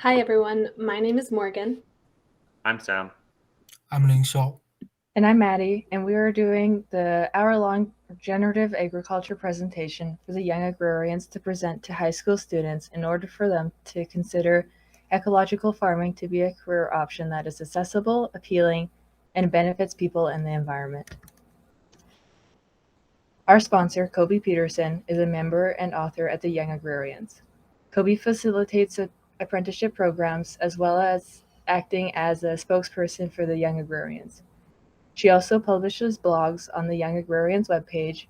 Hi everyone, my name is Morgan. I'm Sam. I'm Ling Xiao. And I'm Maddie, and we are doing the hour-long regenerative agriculture presentation for the young agrarians to present to high school students in order for them to consider ecological farming to be a career option that is accessible, appealing, and benefits people and the environment. Our sponsor, Kobe Peterson, is a member and author at the Young Agrarians. Kobe facilitates apprenticeship programs as well as acting as a spokesperson for the Young Agrarians. She also publishes blogs on the Young Agrarians webpage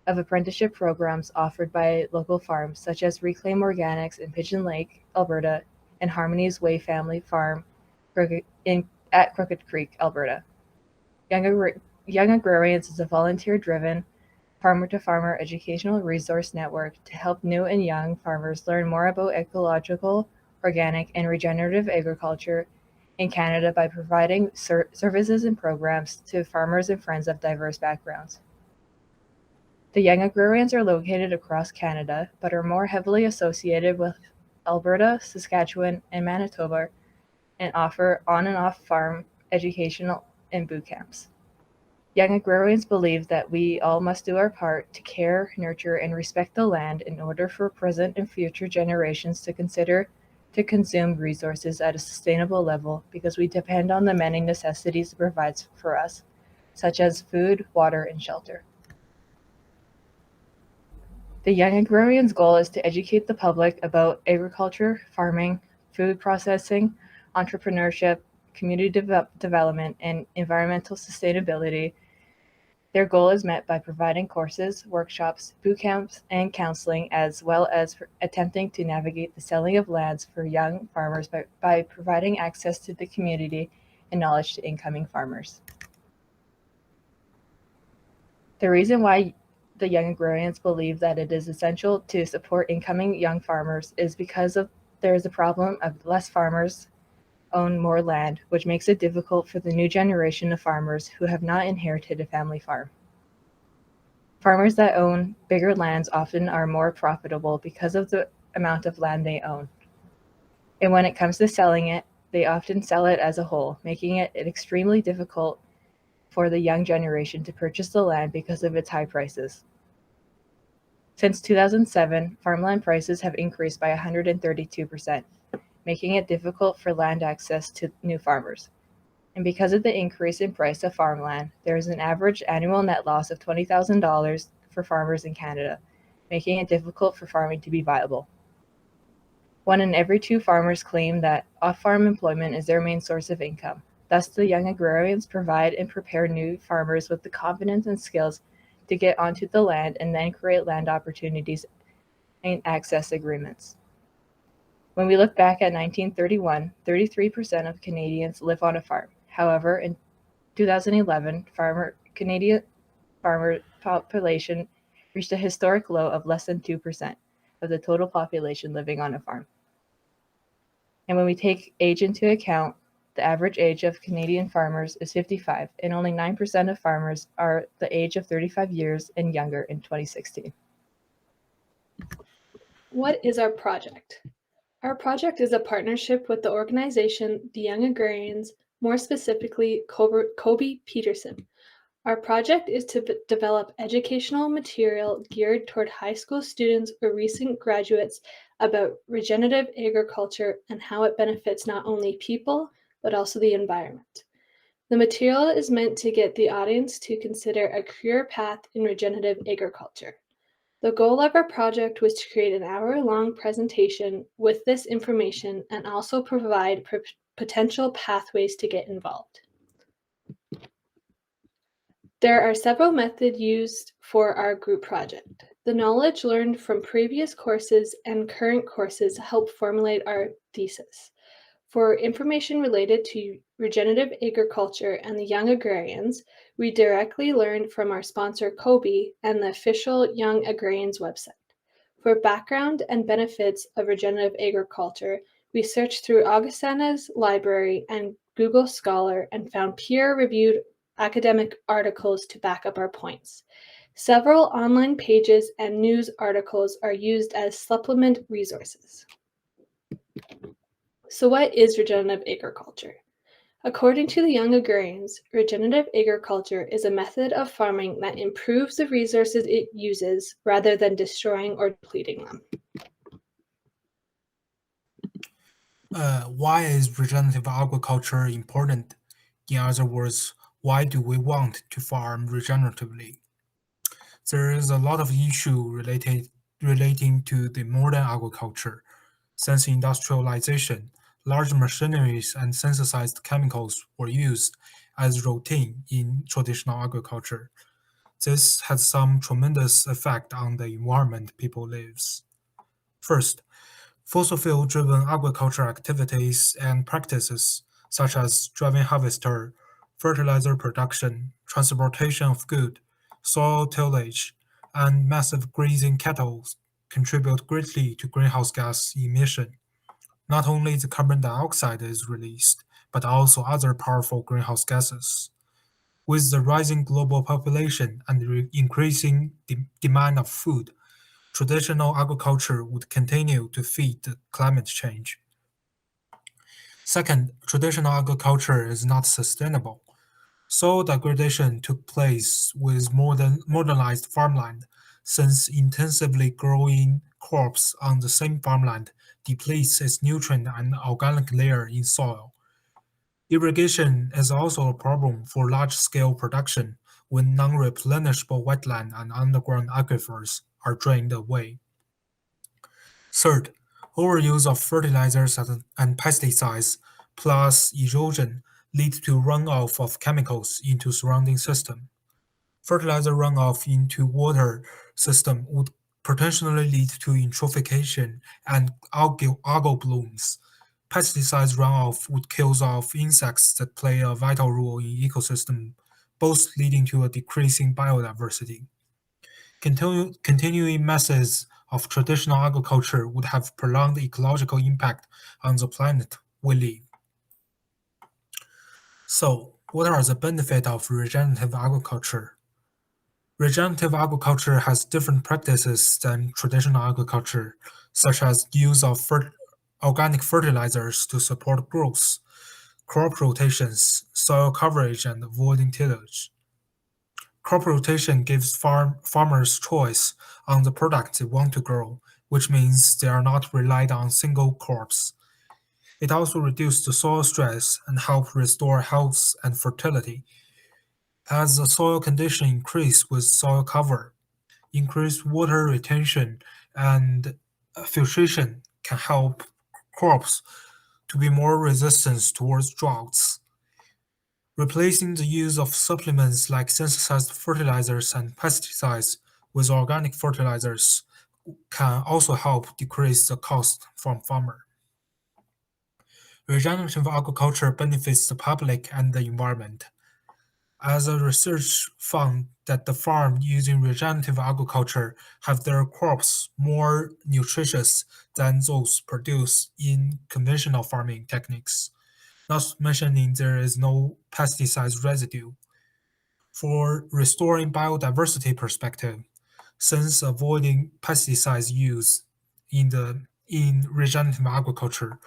of apprenticeship programs offered by local farms such as Reclaim Organics in Pigeon Lake, Alberta, and Harmony's Way Family Farm at Crooked Creek, Alberta. Young Agrarians is a volunteer-driven, farmer-to-farmer educational resource network to help new and young farmers learn more about ecological, organic, and regenerative agriculture in Canada by providing services and programs to farmers and friends of diverse backgrounds. The Young Agrarians are located across Canada, but are more heavily associated with Alberta, Saskatchewan, and Manitoba, and offer on and off farm educational and boot camps. Young agrarians believe that we all must do our part to care, nurture, and respect the land in order for present and future generations to consume resources at a sustainable level because we depend on the many necessities it provides for us, such as food, water, and shelter. The Young Agrarians' goal is to educate the public about agriculture, farming, food processing, entrepreneurship, community development, and environmental sustainability. Their goal is met by providing courses, workshops, boot camps, and counseling, as well as attempting to navigate the selling of lands for young farmers by providing access to the community and knowledge to incoming farmers. The reason why the Young Agrarians believe that it is essential to support incoming young farmers is because there is a problem of less farmers own more land, which makes it difficult for the new generation of farmers who have not inherited a family farm. Farmers that own bigger lands often are more profitable because of the amount of land they own. And when it comes to selling it, they often sell it as a whole, making it extremely difficult for the young generation to purchase the land because of its high prices. Since 2007, farmland prices have increased by 132%, making it difficult for land access to new farmers. And because of the increase in price of farmland, there is an average annual net loss of $20,000 for farmers in Canada, making it difficult for farming to be viable. One in every two farmers claim that off-farm employment is their main source of income. Thus, the Young Agrarians provide and prepare new farmers with the confidence and skills to get onto the land and then create land opportunities and access agreements. When we look back at 1931, 33% of Canadians live on a farm. However, in 2011, Canadian farmer population reached a historic low of less than 2% of the total population living on a farm. And when we take age into account, the average age of Canadian farmers is 55, and only 9% of farmers are the age of 35 years and younger in 2016. What is our project? Our project is a partnership with the organization The Young Agrarians, more specifically Kobe Peterson. Our project is to develop educational material geared toward high school students or recent graduates about regenerative agriculture and how it benefits not only people, but also the environment. The material is meant to get the audience to consider a career path in regenerative agriculture. The goal of our project was to create an hour-long presentation with this information and also provide potential pathways to get involved. There are several methods used for our group project. The knowledge learned from previous courses and current courses help formulate our thesis. For information related to regenerative agriculture and the Young Agrarians, we directly learned from our sponsor Kobe and the official Young Agrarians website. For background and benefits of regenerative agriculture, we searched through Augustana's library and Google Scholar and found peer-reviewed academic articles to back up our points. Several online pages and news articles are used as supplement resources. So what is regenerative agriculture? According to the Young Agrarians, regenerative agriculture is a method of farming that improves the resources it uses rather than destroying or depleting them. Why is regenerative agriculture important? In other words, why do we want to farm regeneratively? There is a lot of issue relating to the modern agriculture. Since industrialization, large machineries and synthesized chemicals were used as routine in traditional agriculture. This has some tremendous effect on the environment people lives. First, fossil fuel-driven agriculture activities and practices, such as driving harvester, fertilizer production, transportation of food, soil tillage, and massive grazing cattle, contribute greatly to greenhouse gas emission. Not only the carbon dioxide is released, but also other powerful greenhouse gases. With the rising global population and increasing demand of food, traditional agriculture would continue to feed the climate change. Second, traditional agriculture is not sustainable. Soil degradation took place with modernized farmland, since intensively growing crops on the same farmland depletes its nutrient and organic layer in soil. Irrigation is also a problem for large-scale production when non-replenishable wetland and underground aquifers are drained away. Third, overuse of fertilizers and pesticides plus erosion lead to runoff of chemicals into surrounding system. Fertilizer runoff into water system would potentially lead to eutrophication and algal blooms. Pesticides runoff would kill off insects that play a vital role in ecosystem, both leading to a decrease in biodiversity. Continuing methods of traditional agriculture would have prolonged ecological impact on the planet we live. So, what are the benefits of regenerative agriculture? Regenerative agriculture has different practices than traditional agriculture, such as use of organic fertilizers to support growth, crop rotations, soil coverage, and avoiding tillage. Crop rotation gives farmers choice on the product they want to grow, which means they are not relied on single crops. It also reduces the soil stress and helps restore health and fertility. As the soil condition increase with soil cover, increased water retention and filtration can help crops to be more resistant towards droughts. Replacing the use of supplements like synthesized fertilizers and pesticides with organic fertilizers can also help decrease the cost from farmer. Regenerative agriculture benefits the public and the environment. As a research found that the farm using regenerative agriculture have their crops more nutritious than those produced in conventional farming techniques, not mentioning there is no pesticide residue. For restoring biodiversity perspective, since avoiding pesticides use in regenerative agriculture,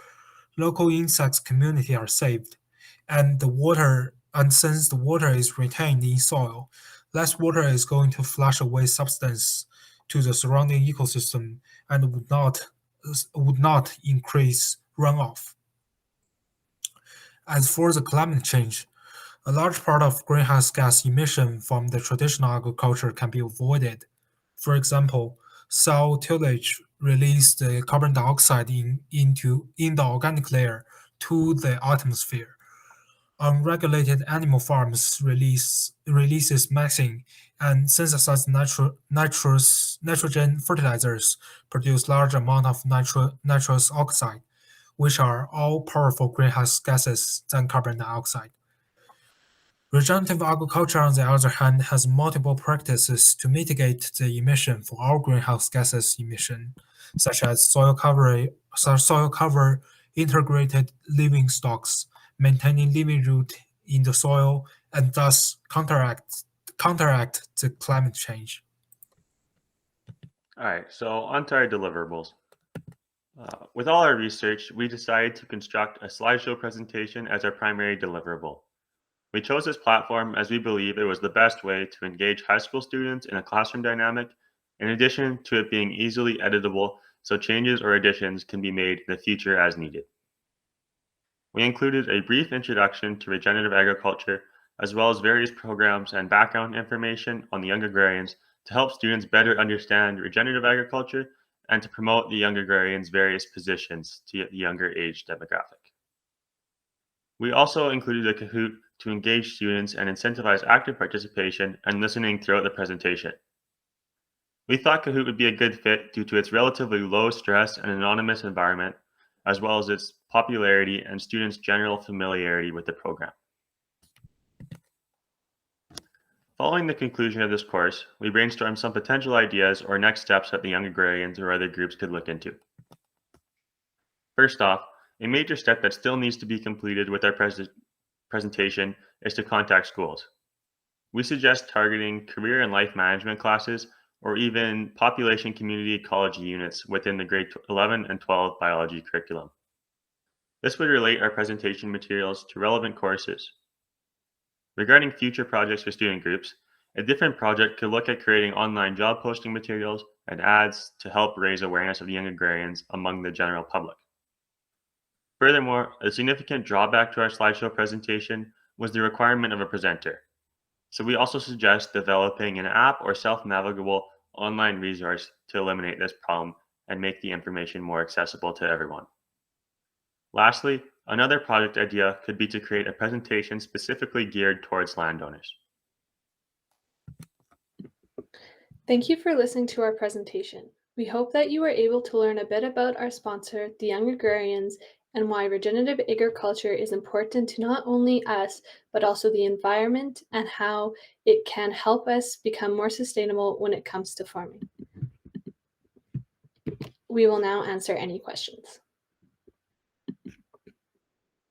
local insects community are saved, and since the water is retained in soil, less water is going to flush away substance to the surrounding ecosystem and would not increase runoff. As for the climate change, a large part of greenhouse gas emission from the traditional agriculture can be avoided. For example, soil tillage releases the carbon dioxide in the organic layer to the atmosphere. Unregulated animal farms releases methane, and synthesized nitrogen fertilizers produce large amount of nitrous oxide, which are all powerful greenhouse gases than carbon dioxide. Regenerative agriculture, on the other hand, has multiple practices to mitigate the emission for all greenhouse gases emission, such as soil cover, integrated living stocks, maintaining living root in the soil, and thus counteract the climate change. All right, so on to our deliverables. With all our research, we decided to construct a slideshow presentation as our primary deliverable. We chose this platform as we believe it was the best way to engage high school students in a classroom dynamic, in addition to it being easily editable so changes or additions can be made in the future as needed. We included a brief introduction to regenerative agriculture, as well as various programs and background information on the young agrarians to help students better understand regenerative agriculture and to promote the young agrarians' various positions to the younger age demographic. We also included a Kahoot to engage students and incentivize active participation and listening throughout the presentation. We thought Kahoot would be a good fit due to its relatively low stress and anonymous environment, as well as its popularity and students' general familiarity with the program. Following the conclusion of this course, we brainstormed some potential ideas or next steps that the young agrarians or other groups could look into. First off, a major step that still needs to be completed with our presentation is to contact schools. We suggest targeting career and life management classes or even population community ecology units within the grade 11 and 12 biology curriculum. This would relate our presentation materials to relevant courses. Regarding future projects for student groups, a different project could look at creating online job posting materials and ads to help raise awareness of the young agrarians among the general public. Furthermore, a significant drawback to our slideshow presentation was the requirement of a presenter. So we also suggest developing an app or self-navigable online resource to eliminate this problem and make the information more accessible to everyone. Lastly, another project idea could be to create a presentation specifically geared towards landowners. Thank you for listening to our presentation. We hope that you were able to learn a bit about our sponsor, the Young Agrarians, and why regenerative agriculture is important to not only us, but also the environment and how it can help us become more sustainable when it comes to farming. We will now answer any questions.